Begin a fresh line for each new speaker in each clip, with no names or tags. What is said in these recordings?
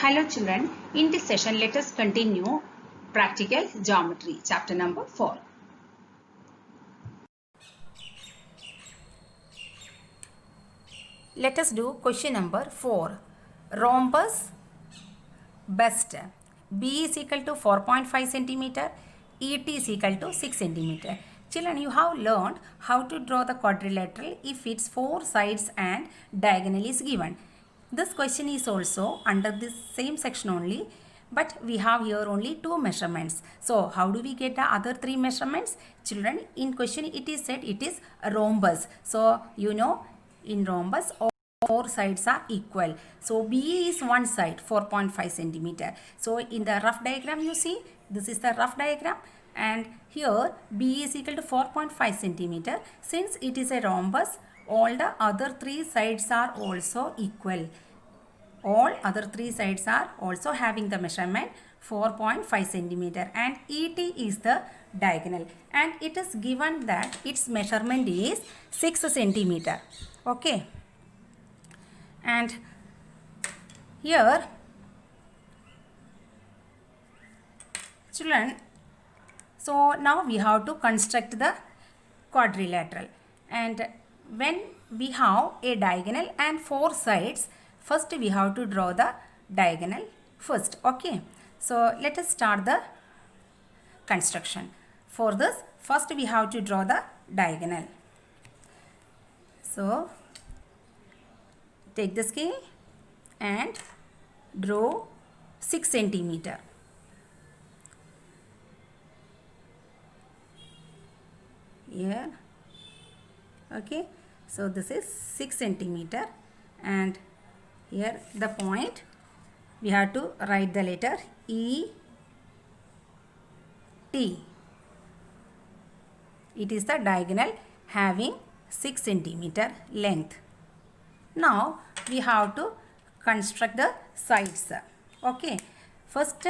Hello children, in this session let us continue practical geometry chapter number 4.
Let us do question number 4. Rhombus bust. B is equal to 4.5 centimeter. ET is equal to 6 centimeter. Children, you have learned how to draw the quadrilateral if its 4 sides and diagonal is given. This question is also under this same section only, but we have here only 2 measurements. So, how do we get the other 3 measurements? Children, in question it is said it is a rhombus. So, you know, in rhombus all 4 sides are equal. So, B is one side 4.5 centimeter. So, in the rough diagram you see, this is the rough diagram, and here B is equal to 4.5 centimeter. Since it is a rhombus, all the other 3 sides are also equal. All other 3 sides are also having the measurement 4.5 centimeter, and ET is the diagonal, and it is given that its measurement is 6 centimeter. Okay, and here children, so now we have to construct the quadrilateral, and when we have a diagonal and 4 sides, first we have to draw the diagonal first. Okay, so let us start the construction. For this, first we have to draw the diagonal. So take the scale and draw 6 centimeter. Here, okay, so this is 6 centimeter, and here the point we have to write the letter E T. It is the diagonal having 6 centimeter length. Now we have to construct the sides. Okay, first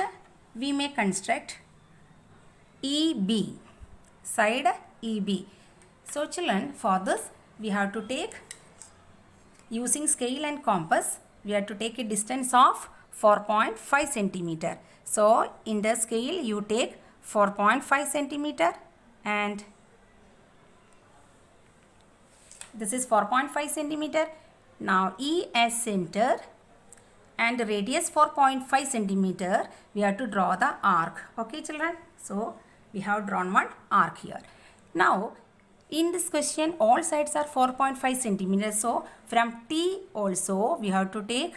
we may construct EB, side EB. So children, for this we have to take, using scale and compass, we have to take a distance of 4.5 centimeter. So in the scale you take 4.5 centimeter, and this is 4.5 centimeter. Now E as center and radius 4.5 centimeter, we have to draw the arc. Okay children, so we have drawn one arc here. Now in this question all sides are 4.5 centimeters. So from T also we have to take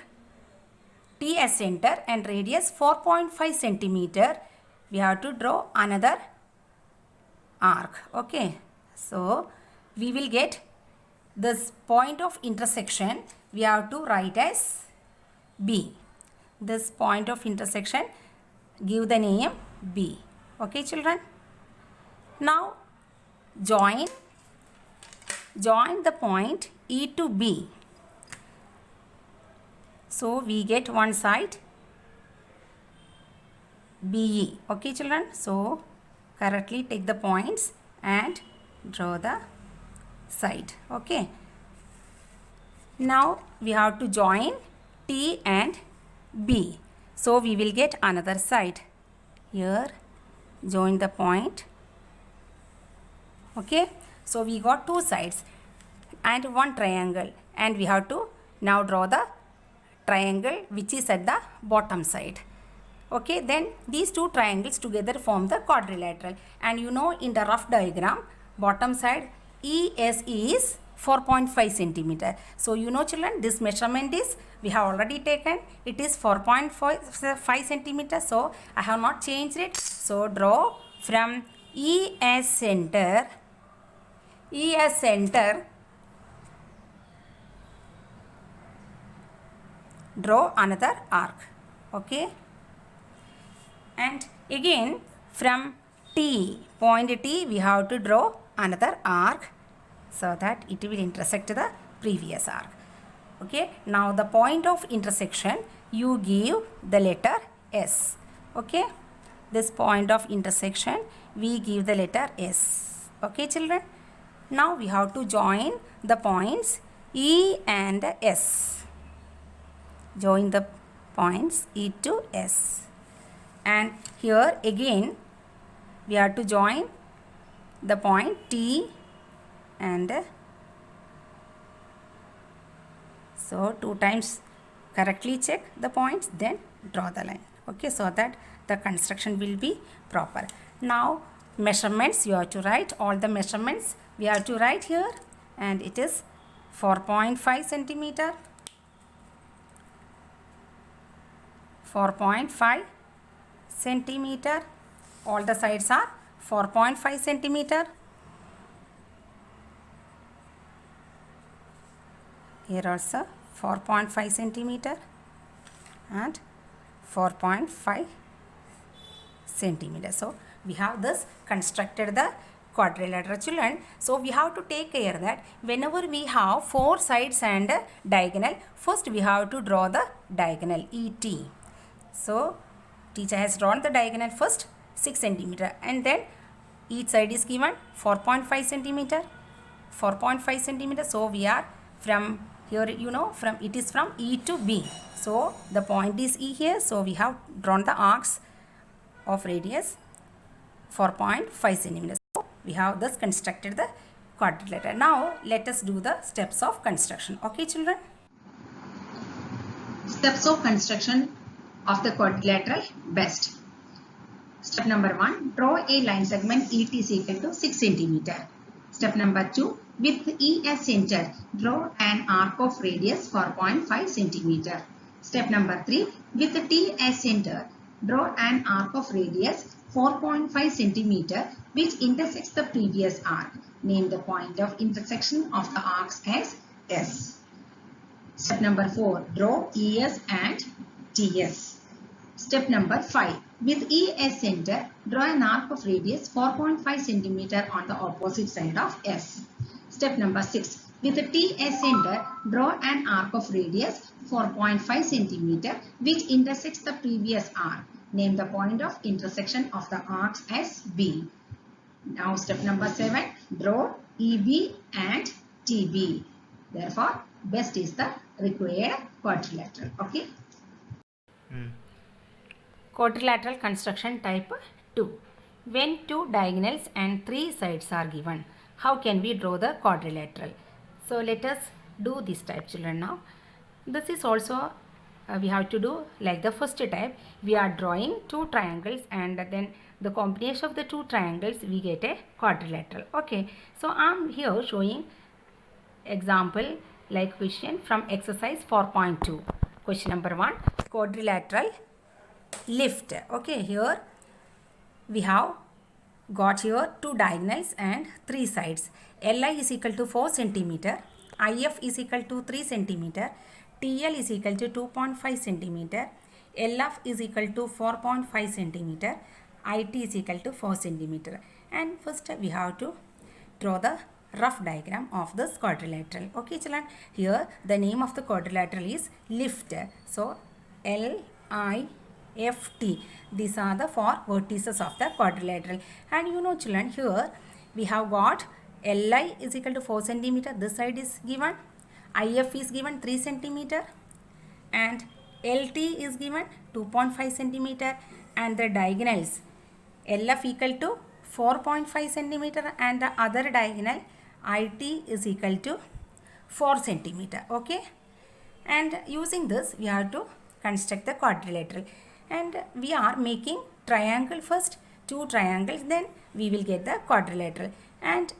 T as center and radius 4.5 centimeter. We have to draw another arc. Okay, so we will get this point of intersection, we have to write as B. This point of intersection, give the name B. Okay children, now join the point E to B. So we get one side BE. Okay children, so correctly take the points and draw the side. Okay, now we have to join T and B. So we will get another side. Here join the point. Okay, so we got 2 sides and one triangle, and we have to now draw the triangle which is at the bottom side. Okay, then these 2 triangles together form the quadrilateral, and you know in the rough diagram bottom side ES is 4.5 centimeter. So you know children, this measurement is, we have already taken, it is 4.5 centimeter. So I have not changed it. So draw from E as center, draw another arc. Okay, and again from T, point T, we have to draw another arc so that it will intersect the previous arc. Okay, now the point of intersection you give the letter S. Okay, this point of intersection we give the letter S. Okay children, now we have to join the points E and S. Join the points E to S. And here again we have to join the point T and so 2 times correctly check the points, then draw the line. Okay, so that the construction will be proper. Now measurements, you have to write all the measurements. We have to write here, and it is 4.5 centimeter, 4.5 centimeter. All the sides are 4.5 centimeter. Here also 4.5 centimeter and 4.5 centimeter. So we have this constructed the quadrilateral, children. So we have to take care that whenever we have 4 sides and diagonal, first we have to draw the diagonal ET. So teacher has drawn the diagonal first 6 centimeter, and then each side is given 4.5 centimeter, 4.5 centimeter. So we are from here, from it is from E to B. So the point is E here. So we have drawn the arcs of radius 4.5 centimeters. So we have thus constructed the quadrilateral. Now let us do the steps of construction. Okay, children.
Steps of construction of the quadrilateral best. Step number 1, draw a line segment ET is equal to 6 centimeter. Step number 2, with E as center, draw an arc of radius 4.5 centimeter. Step number 3, with T as center, draw an arc of radius 4.5 centimeter which intersects the previous arc. Name the point of intersection of the arcs as S. Step number 4, draw ES and TS. Step number 5, with E as center, draw an arc of radius 4.5 centimeter on the opposite side of S. Step number 6, with T as center, draw an arc of radius 4.5 centimeter which intersects the previous arc. Name the point of intersection of the arcs as B. Now step number 7, draw EB and TB. Therefore, best is the required quadrilateral. Okay.
Quadrilateral construction type 2. When 2 diagonals and 3 sides are given, how can we draw the quadrilateral? So let us do this type, children. Now this is also we have to do like the first type. We are drawing 2 triangles, and then the combination of the 2 triangles we get a quadrilateral. Okay, so I am here showing example like question from exercise 4.2. Question number 1, quadrilateral lift. Okay, here we have got here 2 diagonals and 3 sides. Li is equal to 4 centimeter, If is equal to 3 centimeter, TL is equal to 2.5 centimeter, LF is equal to 4.5 centimeter, IT is equal to 4 centimeter. And first we have to draw the rough diagram of this quadrilateral. Okay, children, here the name of the quadrilateral is lift. So LIFT. These are the 4 vertices of the quadrilateral. And children, here we have got Li is equal to 4 centimeter. This side is given. IF is given 3 centimeter. And LT is given 2.5 centimeter. And the diagonals LF equal to 4.5 centimeter. And the other diagonal IT is equal to 4 centimeter. Okay. And using this, we have to construct the quadrilateral. And we are making triangle first, 2 triangles, then we will get the quadrilateral. And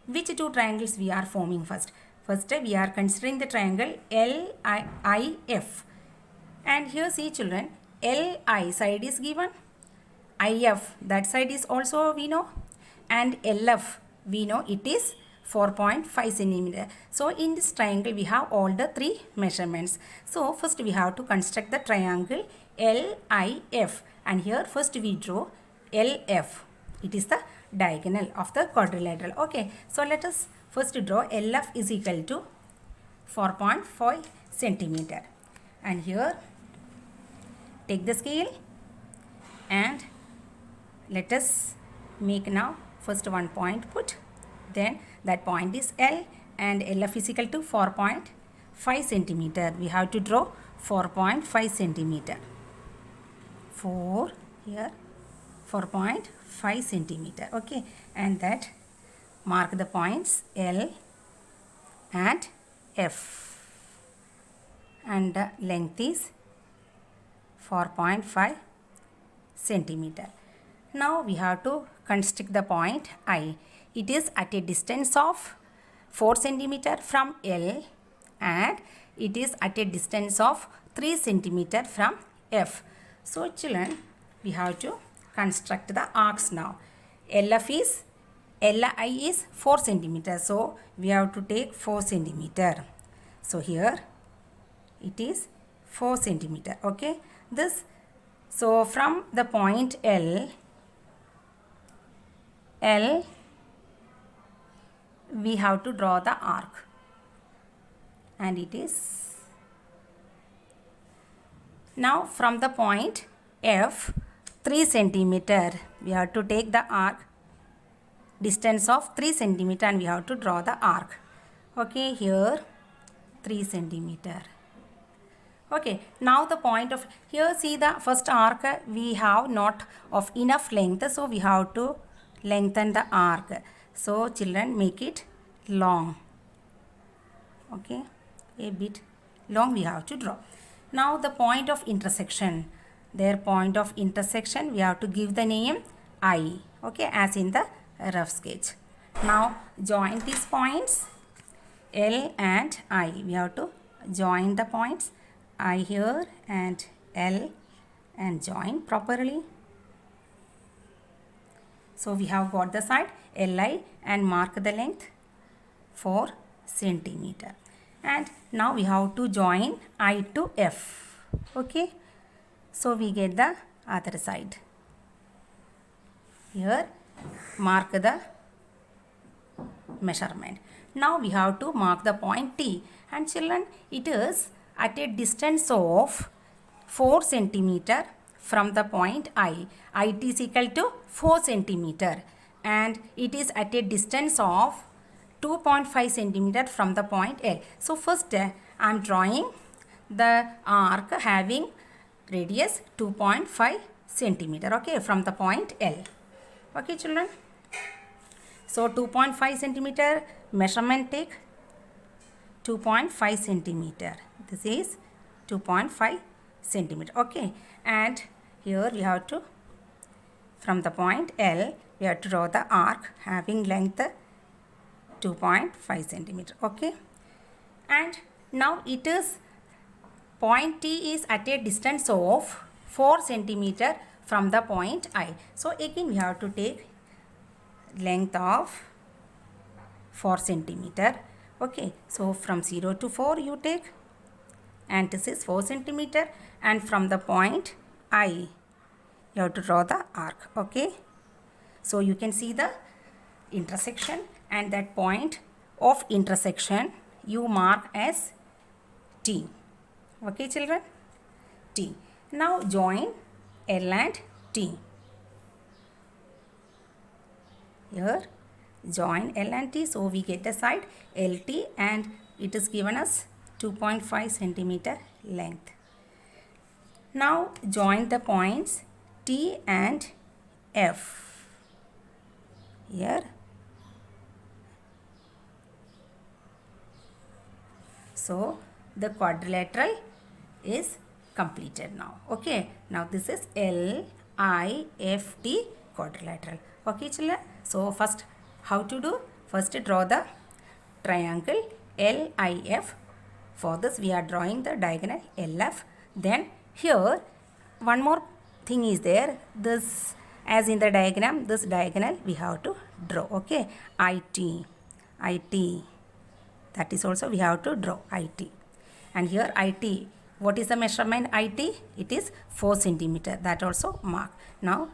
which 2 triangles we are forming first? First we are considering the triangle LIF. And here see, children, LI side is given, IF that side is also we know, and LF we know it is 4.5 centimeter. So in this triangle we have all the 3 measurements. So first we have to construct the triangle LIF, and here first we draw LF. It is the diagonal of the quadrilateral. Okay, so let us first draw LF is equal to 4.5 centimeter, and here take the scale and let us make now first one point put, then that point is L, and LF is equal to 4.5 centimeter. We have to draw 4.5 centimeter. 4 here 4.5 centimeter. Okay, and that mark the points L and F, and the length is 4.5 centimeter. Now we have to construct the point I. It is at a distance of 4 centimeter from L, and it is at a distance of 3 centimeter from F. So children, we have to construct the arcs now. Li is 4 centimeter, so we have to take 4 centimeter. So here it is 4 centimeter. Okay, this, so from the point L we have to draw the arc, and it is now from the point F 3 centimeter we have to take the arc, distance of 3 centimeter, and we have to draw the arc. Okay, here 3 centimeter. Okay, now the point of here, see the first arc we have not of enough length, so we have to lengthen the arc. So children, make it long. Okay, a bit long we have to draw. Now the point of intersection, their point of intersection we have to give the name I. Okay, as in the rough sketch. Now join these points L and I. We have to join the points I here and L and join properly. So we have got the side Li and mark the length 4 centimeter. And now we have to join I to F. Okay, so we get the other side. Here mark the measurement. Now we have to mark the point T, and children, it is at a distance of 4 centimeter from the point I. It is equal to 4 centimeter, and it is at a distance of 2.5 centimeter from the point L. So first I am drawing the arc having radius 2.5 centimeter. Okay, from the point L. Okay children, so 2.5 centimeter measurement, take 2.5 centimeter. This is 2.5 centimeter. Okay, and here we have to, from the point L we have to draw the arc having length 2.5 centimeter. Okay, and now it is point T is at a distance of 4 centimeter from the point I. So again we have to take length of 4 centimeter. Okay, so from 0 to 4 you take, and this is 4 centimeter, and from the point I you have to draw the arc. Okay, so you can see the intersection, and that point of intersection you mark as T. Okay children, T. Now join L and T. Here join L and T, so we get the side LT, and it is given us 2.5 centimeter length. Now join the points T and F. Here, so the quadrilateral is completed now. Okay, now this is LIFT quadrilateral. Okay children, so first how to do? First draw the triangle LIF. For this we are drawing the diagonal LF. Then here one more thing is there, this as in the diagram, this diagonal we have to draw. Okay, IT, that is also we have to draw IT. And here IT, what is the measurement IT? It is 4 centimeter, that also mark. Now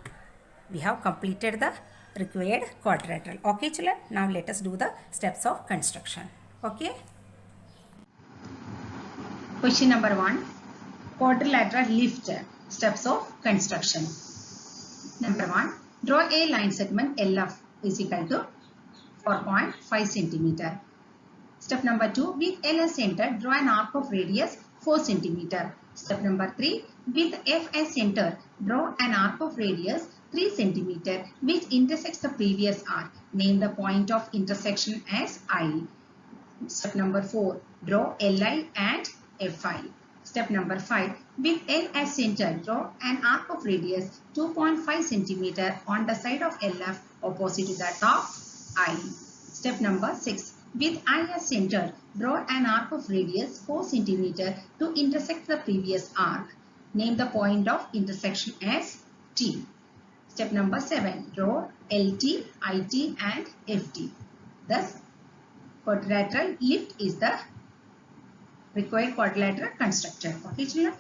we have completed the required quadrilateral. Okay children, now let us do the steps of construction. Okay.
Question number 1. Quadrilateral lift. Steps of construction. Number 1. Draw a line segment LF is equal to 4.5 centimeter. Step number 2. With L as center, draw an arc of radius 4 centimeter. Step number 3. With F as center, draw an arc of radius 3 centimeter which intersects the previous arc. Name the point of intersection as I. Step number 4. Draw LI and FI. Step number 5. With L as center, draw an arc of radius 2.5 centimeter on the side of LF opposite to that of I. Step number 6. With I as center, draw an arc of radius 4 centimeter to intersect the previous arc. Name the point of intersection as T. Step number 7. Draw LT, IT and FT. Thus, quadrilateral lift is the required quadrilateral constructed. Okay, children?